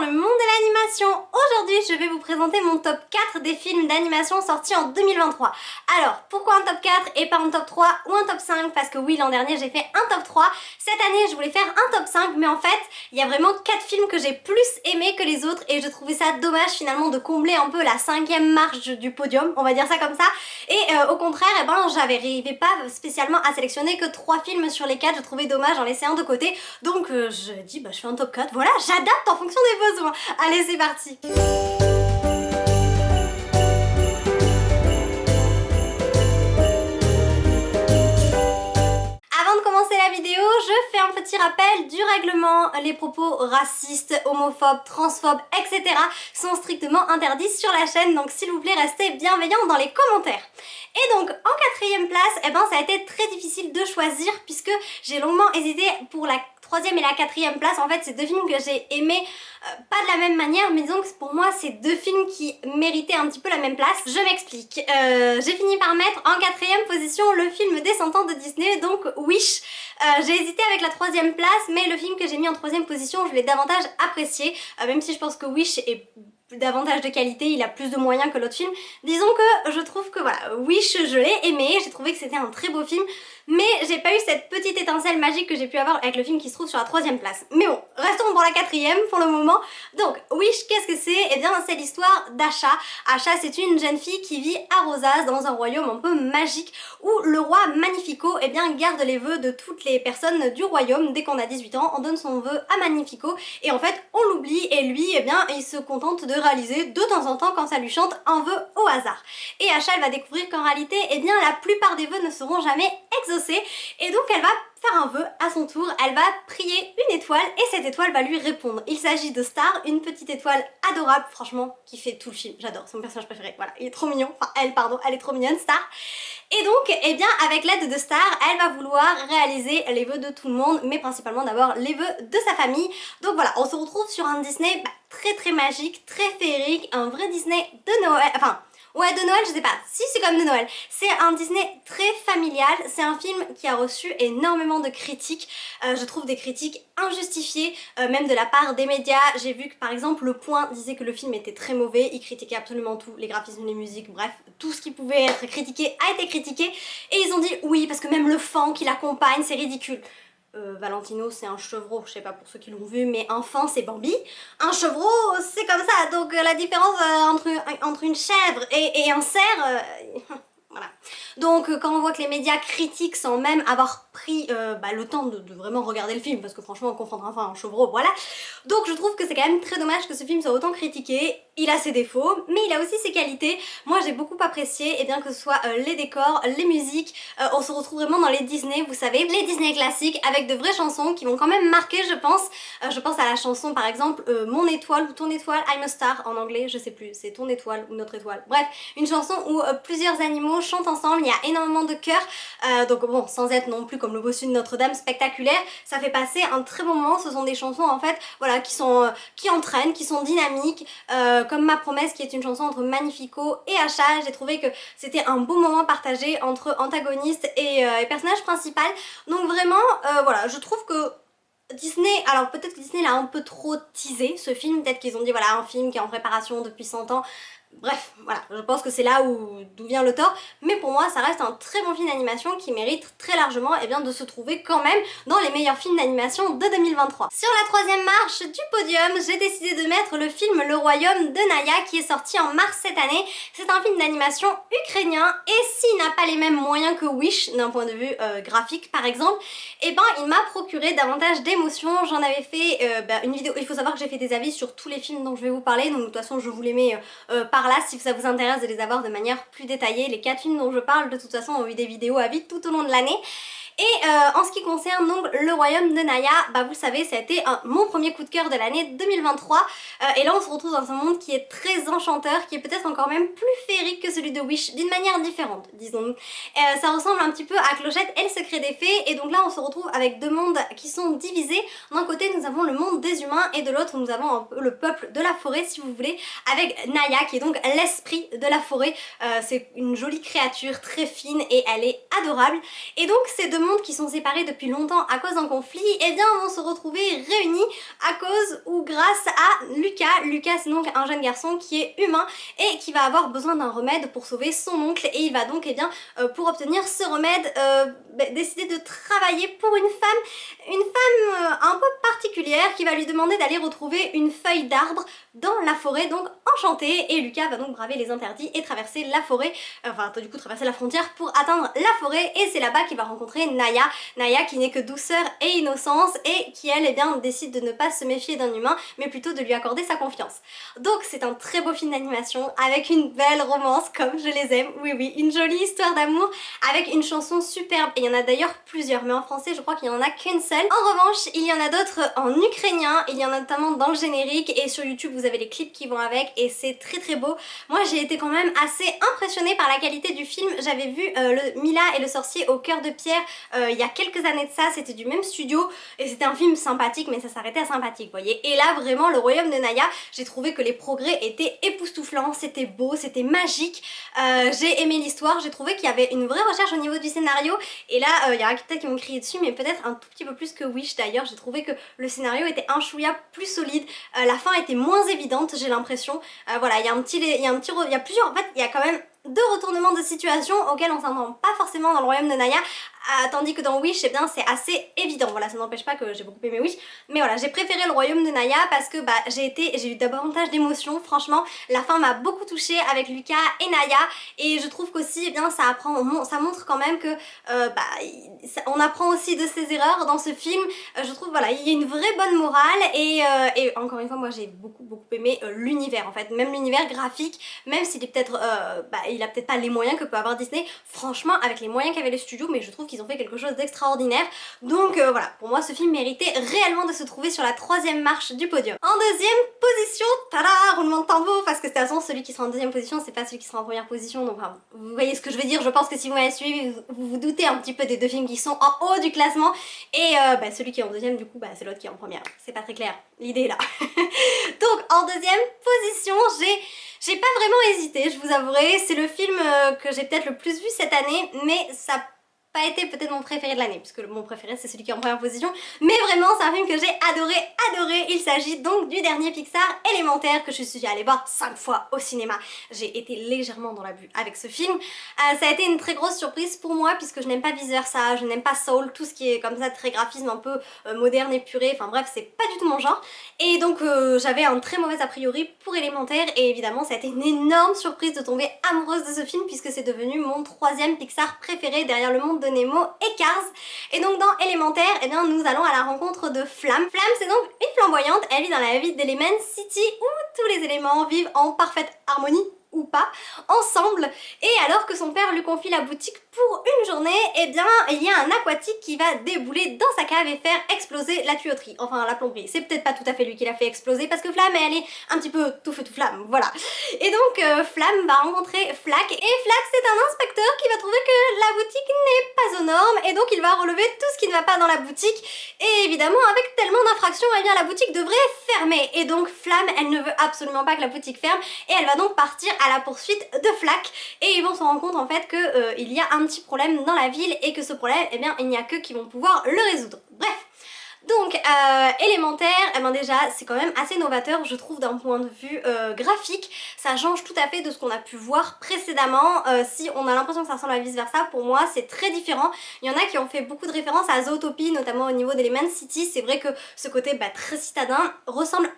dans le monde de l'animation. Aujourd'hui, je vais vous présenter mon top 4 des films d'animation sortis en 2023. Alors, pourquoi un top 4 et pas un top 3 ou un top 5? Parce que oui, l'an dernier, j'ai fait un top 3. Cette année, je voulais faire un top 5, mais en fait, il y a vraiment 4 films que j'ai plus aimés que les autres et je trouvais ça dommage finalement de combler un peu la 5e marche du podium, on va dire ça comme ça. Et au contraire, j'arrivais pas spécialement à sélectionner que 3 films sur les 4, je trouvais dommage en laisser un de côté. Donc je dis, je fais un top 4, voilà, j'adapte en fonction des besoins. Allez, c'est parti. Avant de commencer la vidéo, je fais un petit rappel du règlement. Les propos racistes, homophobes, transphobes, etc. sont strictement interdits sur la chaîne, donc s'il vous plaît, restez bienveillants dans les commentaires. Et donc, en 4e place, ça a été très difficile de choisir puisque j'ai longuement hésité pour la 3e et la 4e place. En fait, c'est 2 films que j'ai aimés pas de la même manière, mais disons que pour moi, c'est 2 films qui méritaient un petit peu la même place. Je m'explique. J'ai fini par mettre en 4e position le film des 100 ans de Disney, donc Wish. J'ai hésité avec la 3e place, mais le film que j'ai mis en 3e position, je l'ai davantage apprécié, même si je pense que Wish est davantage de qualité, il a plus de moyens que l'autre film. Disons que je trouve que voilà, Wish, je l'ai aimé, j'ai trouvé que c'était un très beau film, mais j'ai pas eu cette petite étincelle magique que j'ai pu avoir avec le film qui se trouve sur la 3e place. Mais bon, restons pour la 4e pour le moment. Donc, Wish, qu'est-ce que c'est? Eh bien, c'est l'histoire d'Asha. Asha, c'est une jeune fille qui vit à Rosas, dans un royaume un peu magique, où le roi Magnifico, garde les vœux de toutes les personnes du royaume. Dès qu'on a 18 ans, on donne son vœu à Magnifico, et en fait, on l'oublie, et lui, il se contente de réaliser de temps en temps quand ça lui chante un vœu au hasard. Et Asha, elle va découvrir qu'en réalité, la plupart des vœux ne seront jamais exaucés, et donc elle va faire un vœu à son tour, elle va prier une étoile et cette étoile va lui répondre. Il s'agit de Star, une petite étoile adorable, franchement, qui fait tout le film. J'adore, c'est mon personnage préféré, voilà, il est trop mignon, elle est trop mignonne, Star. Et donc, avec l'aide de Star, elle va vouloir réaliser les vœux de tout le monde, mais principalement d'abord les vœux de sa famille. Donc voilà, on se retrouve sur un Disney très très magique, très féerique, un vrai Disney de Noël, ouais, de Noël, je sais pas, si c'est comme de Noël. C'est un Disney très familial, c'est un film qui a reçu énormément de critiques, je trouve des critiques injustifiées, même de la part des médias. J'ai vu que par exemple Le Point disait que le film était très mauvais, il critiquait absolument tout, les graphismes, les musiques, bref, tout ce qui pouvait être critiqué a été critiqué, et ils ont dit oui, parce que même le fan qui l'accompagne, c'est ridicule. Valentino c'est un chevreau, je sais pas pour ceux qui l'ont vu, mais un fan c'est Bambi, un chevreau c'est comme ça, donc la différence entre une chèvre et un cerf, voilà. Donc quand on voit que les médias critiquent sans même avoir pris le temps de vraiment regarder le film, parce que franchement confondre un fan et un chevreau, voilà. Donc je trouve que c'est quand même très dommage que ce film soit autant critiqué. Il a ses défauts, mais il a aussi ses qualités. Moi j'ai beaucoup apprécié, que ce soit les décors, les musiques, on se retrouve vraiment dans les Disney, vous savez, les Disney classiques, avec de vraies chansons qui vont quand même marquer, je pense. Je pense à la chanson par exemple Mon étoile ou Ton étoile, I'm a Star en anglais, je sais plus, c'est Ton étoile ou Notre étoile. Bref, une chanson où plusieurs animaux chantent ensemble, il y a énormément de chœurs, donc bon, sans être non plus comme le bossu de Notre-Dame spectaculaire, ça fait passer un très bon moment. Ce sont des chansons en fait, voilà, qui entraînent, qui sont dynamiques, comme Ma promesse qui est une chanson entre Magnifico et Asha. J'ai trouvé que c'était un beau moment partagé entre antagonistes et personnage principal. Donc vraiment, voilà, je trouve que Disney, alors peut-être que Disney l'a un peu trop teasé ce film, peut-être qu'ils ont dit voilà un film qui est en préparation depuis 100 ans. Bref, voilà, je pense que c'est là d'où vient le tort, mais pour moi ça reste un très bon film d'animation qui mérite très largement de se trouver quand même dans les meilleurs films d'animation de 2023. Sur la 3e marche du podium, j'ai décidé de mettre le film Le Royaume de Naya qui est sorti en mars cette année. C'est un film d'animation ukrainien et s'il n'a pas les mêmes moyens que Wish d'un point de vue graphique par exemple, il m'a procuré davantage d'émotions. J'en avais fait une vidéo, il faut savoir que j'ai fait des avis sur tous les films dont je vais vous parler, donc de toute façon je vous les mets par là si ça vous intéresse de les avoir de manière plus détaillée. Les 4 films dont je parle de toute façon ont eu des vidéos à vie tout au long de l'année. Et en ce qui concerne donc Le Royaume de Naya, vous le savez, ça a été mon premier coup de cœur de l'année 2023. Et là on se retrouve dans un monde qui est très enchanteur, qui est peut-être encore même plus féerique que celui de Wish, d'une manière différente, disons. Ça ressemble un petit peu à Clochette et le secret des fées, et donc là on se retrouve avec 2 mondes qui sont divisés. D'un côté nous avons le monde des humains et de l'autre nous avons un peu le peuple de la forêt si vous voulez, avec Naya qui est donc l'esprit de la forêt. C'est une jolie créature très fine et elle est adorable. Et donc ces 2 mondes mondes qui sont séparés depuis longtemps à cause d'un conflit, eh bien vont se retrouver réunis à cause ou grâce à Lucas. Lucas c'est donc un jeune garçon qui est humain et qui va avoir besoin d'un remède pour sauver son oncle, et il va donc eh bien pour obtenir ce remède décider de travailler pour une femme un peu particulière qui va lui demander d'aller retrouver une feuille d'arbre dans la forêt, donc enchantée, et Lucas va donc braver les interdits et traverser la forêt, enfin du coup traverser la frontière pour atteindre la forêt, et c'est là-bas qu'il va rencontrer Naya. Naya qui n'est que douceur et innocence et qui elle eh bien décide de ne pas se méfier d'un humain mais plutôt de lui accorder sa confiance. Donc c'est un très beau film d'animation avec une belle romance comme je les aime, oui oui, une jolie histoire d'amour avec une chanson superbe, et il y en a d'ailleurs plusieurs mais en français je crois qu'il n'y en a qu'une seule. En revanche il y en a d'autres en ukrainien, il y en a notamment dans le générique, et sur YouTube vous avez les clips qui vont avec et c'est très beau. Moi j'ai été quand même assez impressionnée par la qualité du film. J'avais vu le Mila et le sorcier au cœur de pierre il y a quelques années de ça, c'était du même studio et c'était un film sympathique mais ça s'arrêtait à sympathique, vous voyez. Et là vraiment le royaume de Naya, j'ai trouvé que les progrès étaient époustouflants, c'était beau, c'était magique, j'ai aimé l'histoire, j'ai trouvé qu'il y avait une vraie recherche au niveau du scénario, et là il y a peut-être qui m'ont crié dessus mais peut-être un tout petit peu plus que Wish d'ailleurs. J'ai trouvé que le scénario était un chouïa plus solide, la fin était moins évidente j'ai l'impression, voilà il y a plusieurs, en fait il y a quand même deux retournements de situation auxquels on s'entend pas forcément dans le royaume de Naya, tandis que dans Wish, eh bien c'est assez évident. Voilà, ça n'empêche pas que j'ai beaucoup aimé Wish, mais voilà, j'ai préféré le royaume de Naya parce que bah, j'ai eu davantage d'émotions. Franchement, la fin m'a beaucoup touchée avec Lucas et Naya, et je trouve qu'aussi, eh bien, ça montre quand même que on apprend aussi de ses erreurs dans ce film. Je trouve, voilà, il y a une vraie bonne morale, et encore une fois, moi j'ai beaucoup aimé l'univers, en fait, même l'univers graphique, même s'il est peut-être, il a peut-être pas les moyens que peut avoir Disney, franchement, avec les moyens qu'avait le studio, mais je trouve qu'ils ont fait quelque chose d'extraordinaire. Donc voilà, pour moi ce film méritait réellement de se trouver sur la 3e marche du podium. En deuxième position, tada, roulement de tambour, parce que de toute façon celui qui sera en deuxième position c'est pas celui qui sera en première position, donc enfin, vous voyez ce que je veux dire. Je pense que si vous m'avez suivi, vous vous doutez un petit peu des deux films qui sont en haut du classement, et celui qui est en deuxième du coup c'est l'autre qui est en première. C'est pas très clair, l'idée est là. Donc en deuxième position, j'ai pas vraiment hésité, je vous avouerai, c'est le film que j'ai peut-être le plus vu cette année, mais ça n'a pas été peut-être mon préféré de l'année, puisque mon préféré c'est celui qui est en première position, mais vraiment c'est un film que j'ai adoré. Il s'agit donc du dernier Pixar, Élémentaire, que je suis allée voir 5 fois au cinéma. J'ai été légèrement dans la bulle avec ce film. Ça a été une très grosse surprise pour moi, puisque je n'aime pas Vice Versa, je n'aime pas Soul, tout ce qui est comme ça très graphisme un peu moderne, épuré, enfin bref c'est pas du tout mon genre, et donc j'avais un très mauvais a priori pour Élémentaire, et évidemment ça a été une énorme surprise de tomber amoureuse de ce film, puisque c'est devenu mon 3e Pixar préféré derrière Le Monde de Nemo et Cars. Et donc dans Élémentaire, eh bien, nous allons à la rencontre de Flamme. Flamme c'est donc une flamboyante, elle vit dans la ville d'Element City où tous les éléments vivent en parfaite harmonie ou pas, ensemble, et alors que son père lui confie la boutique pour une journée, eh bien il y a un aquatique qui va débouler dans sa cave et faire exploser la tuyauterie, enfin la plomberie. C'est peut-être pas tout à fait lui qui l'a fait exploser parce que Flamme elle est un petit peu tout feu tout flamme, voilà. Et donc Flamme va rencontrer Flack, et Flack c'est un inspecteur qui va trouver que la boutique n'est pas aux normes, et donc il va relever tout ce qui ne va pas dans la boutique, et évidemment avec tellement d'infractions, eh bien la boutique devrait fermer, et donc Flamme elle ne veut absolument pas que la boutique ferme, et elle va donc partir à la poursuite de Flack, et ils vont se rendre compte en fait que il y a un petit problème dans la ville, et que ce problème, eh bien il n'y a qu'eux qui vont pouvoir le résoudre. Bref. Donc Élémentaire, eh ben déjà c'est quand même assez novateur je trouve d'un point de vue graphique, ça change tout à fait de ce qu'on a pu voir précédemment. Si on a l'impression que ça ressemble à Vice Versa, pour moi c'est très différent. Il y en a qui ont fait beaucoup de références à Zootopie, notamment au niveau d'Element City. C'est vrai que ce côté très citadin se ressemble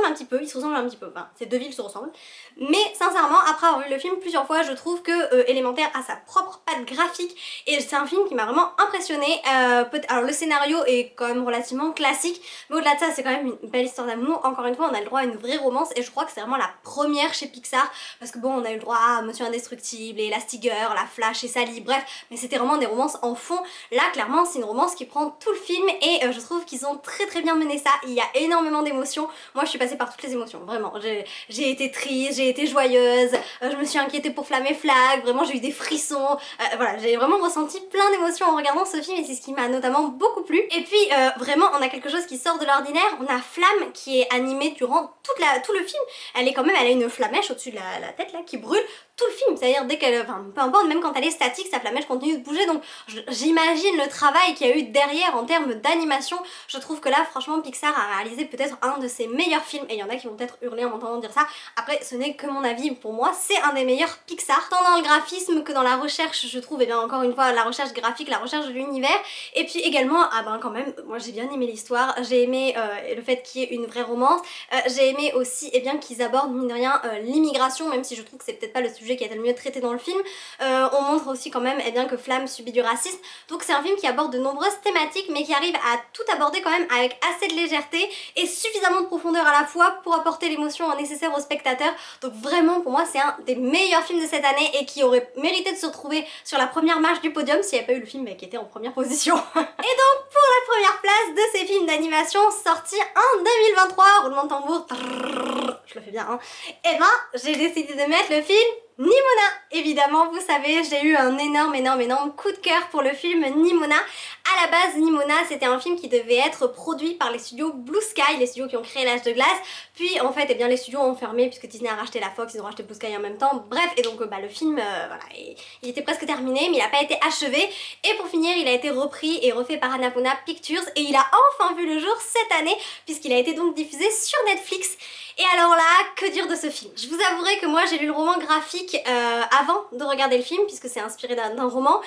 un petit peu, enfin ces deux villes se ressemblent, mais sincèrement après avoir vu le film plusieurs fois, je trouve que Élémentaire a sa propre patte graphique, et c'est un film qui m'a vraiment impressionnée. Alors le scénario est quand même relativement classique, mais au-delà de ça c'est quand même une belle histoire d'amour. Encore une fois on a le droit à une vraie romance, et je crois que c'est vraiment la première chez Pixar, parce que bon on a eu le droit à Monsieur Indestructible et Elastigirl, la Flash et Sally, bref, mais c'était vraiment des romances en fond. Là clairement c'est une romance qui prend tout le film, et je trouve qu'ils ont très bien mené ça. Il y a énormément d'émotions, moi je suis passée par toutes les émotions, vraiment. J'ai été triste, j'ai été joyeuse, je me suis inquiétée pour Flamme et Flack, vraiment j'ai eu des frissons, voilà, j'ai vraiment ressenti plein d'émotions en regardant ce film, et c'est ce qui m'a notamment beaucoup plu. Et puis vraiment on a quelque chose qui sort de l'ordinaire, on a Flamme qui est animée durant tout le film, elle a une flamèche au-dessus de la tête là qui brûle tout le film, c'est-à-dire dès qu'elle, enfin peu importe, même quand elle est statique, sa flamèche continue de bouger, donc j'imagine le travail qu'il y a eu derrière en termes d'animation. Je trouve que là franchement Pixar a réalisé peut-être un de ses meilleurs films, et il y en a qui vont peut-être hurler en m'entendant dire ça, après ce n'est que mon avis, pour moi c'est un des meilleurs Pixar, tant dans le graphisme que dans la recherche, je trouve, et bien encore une fois la recherche graphique, la recherche de l'univers, et puis également, ah ben quand même, moi j'ai bien aimé l'histoire, j'ai aimé le fait qu'il y ait une vraie romance, j'ai aimé aussi qu'ils abordent mine de rien l'immigration, même si je trouve que c'est peut-être pas le sujet qui a été le mieux traité dans le film. On montre aussi quand même que Flamme subit du racisme, donc c'est un film qui aborde de nombreuses thématiques mais qui arrive à tout aborder quand même avec assez de légèreté et suffisamment de profondeur à la fois pour apporter l'émotion nécessaire au spectateur. Donc vraiment pour moi c'est un des meilleurs films de cette année et qui aurait mérité de se retrouver sur la première marche du podium s'il n'y avait pas eu le film qui était en première position. Et donc pour la première place de ces films d'animation sortis en 2023, roulement de tambour, je le fais bien hein, et ben j'ai décidé de mettre le film Nimona. Évidemment, vous savez, j'ai eu un énorme coup de cœur pour le film Nimona. À la base, Nimona, c'était un film qui devait être produit par les studios Blue Sky, les studios qui ont créé L'Âge de Glace. Puis en fait, les studios ont fermé puisque Disney a racheté la Fox, ils ont racheté Blue Sky en même temps. Bref, et donc le film, voilà, il était presque terminé, mais il n'a pas été achevé. Et pour finir, il a été repris et refait par Annapurna Pictures et il a enfin vu le jour cette année puisqu'il a été donc diffusé sur Netflix. Et alors là, que dire de ce film? Je vous avouerai que moi j'ai lu le roman graphique avant de regarder le film puisque c'est inspiré d'un roman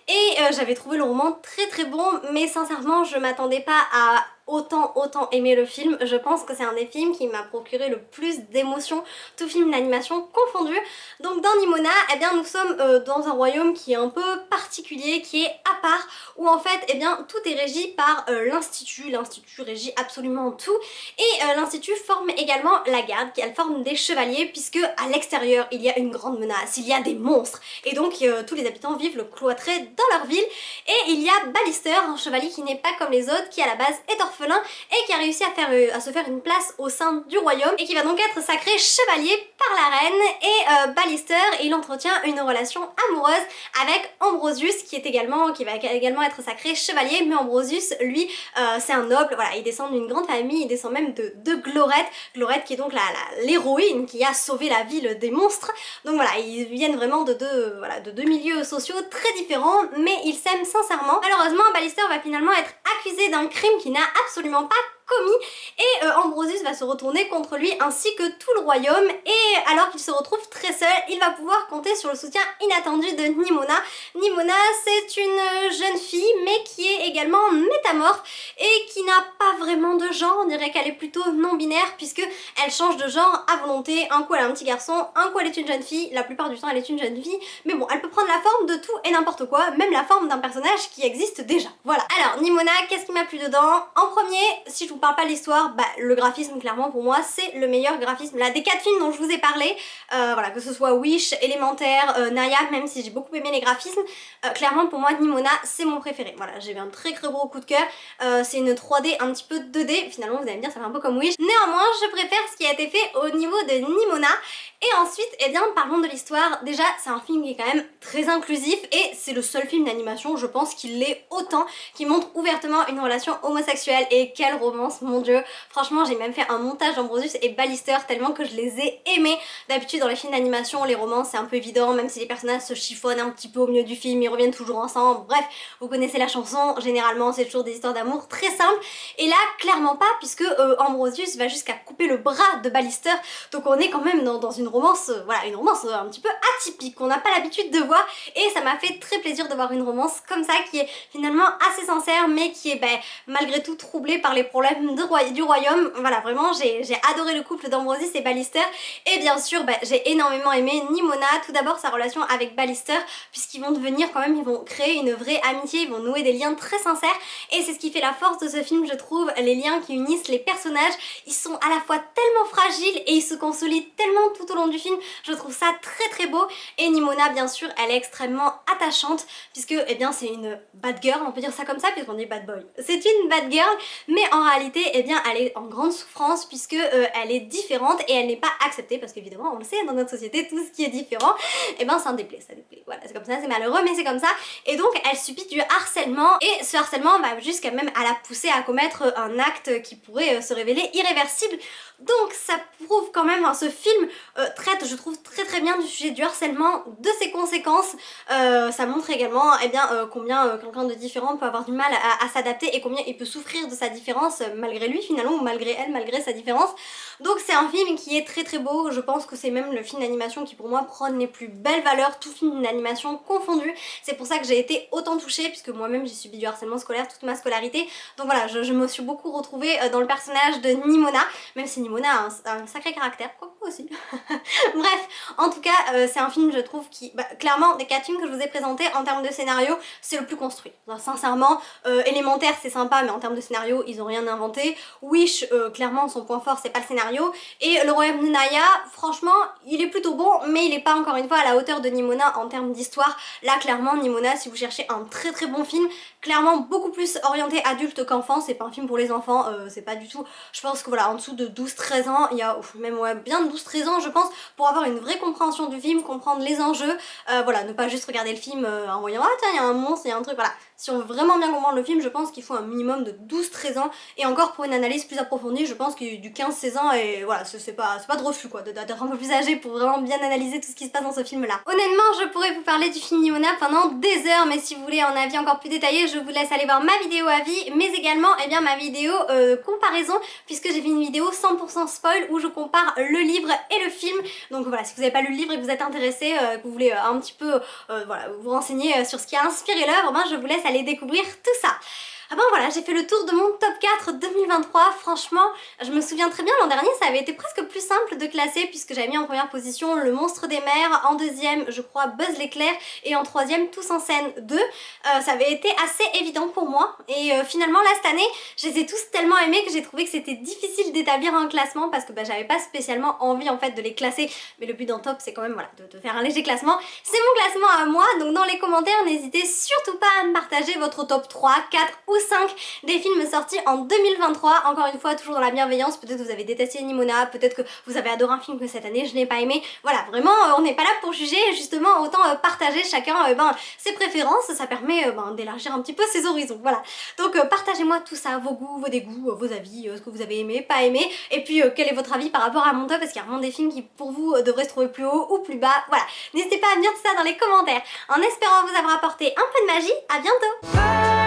et j'avais trouvé le roman très bon, mais sincèrement je m'attendais pas à autant aimer le film. Je pense que c'est un des films qui m'a procuré le plus d'émotions, tout film d'animation confondu. Donc dans Nimona, nous sommes dans un royaume qui est un peu particulier, qui est à part, où en fait tout est régi par l'institut. L'institut régit absolument tout et l'institut forme également la garde, elle forme des chevaliers puisque à l'extérieur il y a une grande menace, il y a des monstres et donc tous les habitants vivent le cloîtré dans leur ville. Et il y a Ballister, un chevalier qui n'est pas comme les autres, qui à la base est orphelin et qui a réussi à se faire une place au sein du royaume et qui va donc être sacré chevalier par la reine. Et Ballister, il entretient une relation amoureuse avec Ambrosius qui va également être sacré chevalier, mais Ambrosius lui c'est un noble, voilà, il descend d'une grande famille, il descend même de Glorette qui est donc l'héroïne qui a sauvé la ville des monstres. Donc voilà, ils viennent vraiment de deux milieux sociaux très différents, mais ils s'aiment sincèrement. Malheureusement, Ballister va finalement être accusé d'un crime qui n'a absolument pas commis et Ambrosius va se retourner contre lui ainsi que tout le royaume. Et alors qu'il se retrouve très seul, il va pouvoir compter sur le soutien inattendu de Nimona. Nimona, c'est une jeune fille mais qui est également métamorphe et qui n'a pas vraiment de genre, on dirait qu'elle est plutôt non binaire puisque elle change de genre à volonté. Un coup elle est un petit garçon, un coup elle est une jeune fille, la plupart du temps elle est une jeune fille, mais bon, elle peut prendre la forme de tout et n'importe quoi, même la forme d'un personnage qui existe déjà. Voilà. Alors Nimona, qu'est-ce qui m'a plu dedans? En premier, si je vous parle pas de l'histoire, le graphisme clairement pour moi c'est le meilleur graphisme là des 4 films dont je vous ai parlé, voilà, que ce soit Wish, Élémentaire, Naya, même si j'ai beaucoup aimé les graphismes, clairement pour moi Nimona c'est mon préféré. Voilà, j'ai eu un très gros coup de cœur, c'est une 3D un petit peu 2D, finalement vous allez me dire ça fait un peu comme Wish, néanmoins je préfère ce qui a été fait au niveau de Nimona. Et ensuite, parlons de l'histoire. Déjà, c'est un film qui est quand même très inclusif et c'est le seul film d'animation, je pense, qui l'est autant, qui montre ouvertement une relation homosexuelle. Et quelle romance, mon dieu. Franchement, j'ai même fait un montage d'Ambrosius et Ballister tellement que je les ai aimés. D'habitude, dans les films d'animation, les romances, c'est un peu évident, même si les personnages se chiffonnent un petit peu au milieu du film, ils reviennent toujours ensemble. Bref, vous connaissez la chanson, généralement, c'est toujours des histoires d'amour très simples. Et là, clairement pas, puisque Ambrosius va jusqu'à couper le bras de Ballister. Donc on est quand même dans une romance, voilà, une romance un petit peu atypique qu'on n'a pas l'habitude de voir et ça m'a fait très plaisir de voir une romance comme ça qui est finalement assez sincère mais qui est malgré tout troublée par les problèmes du royaume. Voilà, vraiment j'ai adoré le couple d'Ambrosius et Ballister et bien sûr j'ai énormément aimé Nimona. Tout d'abord sa relation avec Ballister puisqu'ils vont devenir quand même, ils vont créer une vraie amitié, ils vont nouer des liens très sincères et c'est ce qui fait la force de ce film, je trouve, les liens qui unissent les personnages. Ils sont à la fois tellement fragiles et ils se consolident tellement tout au long du film, je trouve ça très beau. Et Nimona bien sûr elle est extrêmement attachante puisque c'est une bad girl, on peut dire ça comme ça puisqu'on dit bad boy. C'est une bad girl mais en réalité elle est en grande souffrance puisque elle est différente et elle n'est pas acceptée parce qu'évidemment on le sait dans notre société tout ce qui est différent ça déplaît, voilà c'est comme ça, c'est malheureux mais c'est comme ça et donc elle subit du harcèlement et ce harcèlement va jusqu'à même à la pousser à commettre un acte qui pourrait se révéler irréversible. Donc ça trouve quand même, ce film traite, je trouve, très bien du sujet du harcèlement, de ses conséquences. Ça montre également combien quelqu'un de différent peut avoir du mal à s'adapter et combien il peut souffrir de sa différence malgré lui finalement, ou malgré elle, malgré sa différence. Donc c'est un film qui est très beau, je pense que c'est même le film d'animation qui pour moi prône les plus belles valeurs, tout film d'animation confondu. C'est pour ça que j'ai été autant touchée, puisque moi-même j'ai subi du harcèlement scolaire toute ma scolarité. Donc voilà, je me suis beaucoup retrouvée dans le personnage de Nimona, même si Nimona a un sacré caractère, quoi aussi. Bref, en tout cas, c'est un film, je trouve, qui, clairement, des 4 films que je vous ai présentés, en termes de scénario, c'est le plus construit. Enfin, sincèrement, Élémentaire, c'est sympa, mais en termes de scénario, ils ont rien inventé. Wish, clairement, son point fort, c'est pas le scénario. Et Le Royaume de Naya, franchement, il est plutôt bon, mais il est pas, encore une fois, à la hauteur de Nimona en termes d'histoire. Là, clairement, Nimona, si vous cherchez un très bon film, clairement beaucoup plus orienté adulte qu'enfant, c'est pas un film pour les enfants, c'est pas du tout, je pense que voilà, en dessous de 12-13 ans, il y a même bien de 12-13 ans je pense, pour avoir une vraie compréhension du film, comprendre les enjeux, voilà, ne pas juste regarder le film en voyant ah tiens il y a un monstre, il y a un truc, voilà. Si on veut vraiment bien comprendre le film, je pense qu'il faut un minimum de 12-13 ans, et encore pour une analyse plus approfondie, je pense que du 15-16 ans, et voilà, c'est pas de refus quoi, d'être un peu plus âgé pour vraiment bien analyser tout ce qui se passe dans ce film là. Honnêtement, je pourrais vous parler du film Nimona pendant des heures, mais si vous voulez un avis encore plus détaillé, je vous laisse aller voir ma vidéo avis, mais également ma vidéo comparaison, puisque j'ai fait une vidéo 100% spoil où je compare le livre et le film. Donc voilà, si vous n'avez pas lu le livre et que vous êtes intéressé, que vous voulez un petit peu voilà, vous renseigner sur ce qui a inspiré l'œuvre, je vous laisse aller découvrir tout ça. Ah ben voilà, j'ai fait le tour de mon top 4 2023, franchement, je me souviens très bien, l'an dernier ça avait été presque plus simple de classer puisque j'avais mis en première position Le Monstre des Mers, en deuxième je crois Buzz l'éclair et en troisième Tous en scène 2. Ça avait été assez évident pour moi et finalement là cette année, je les ai tous tellement aimés que j'ai trouvé que c'était difficile d'établir un classement parce que j'avais pas spécialement envie en fait de les classer, mais le but d'un top c'est quand même voilà, de faire un léger classement. C'est mon classement à moi, donc dans les commentaires n'hésitez surtout pas à me partager votre top 3, 4 ou 5 des films sortis en 2023, encore une fois toujours dans la bienveillance, peut-être que vous avez détesté Nimona, peut-être que vous avez adoré un film que cette année je n'ai pas aimé, voilà, vraiment on n'est pas là pour juger, justement autant partager chacun ses préférences, ça permet d'élargir un petit peu ses horizons, voilà. Donc partagez-moi tout ça, vos goûts, vos dégoûts, vos avis, ce que vous avez aimé, pas aimé, et puis quel est votre avis par rapport à mon top, est-ce qu'il y a vraiment des films qui pour vous devraient se trouver plus haut ou plus bas, voilà. N'hésitez pas à me dire tout ça dans les commentaires, en espérant vous avoir apporté un peu de magie, à bientôt.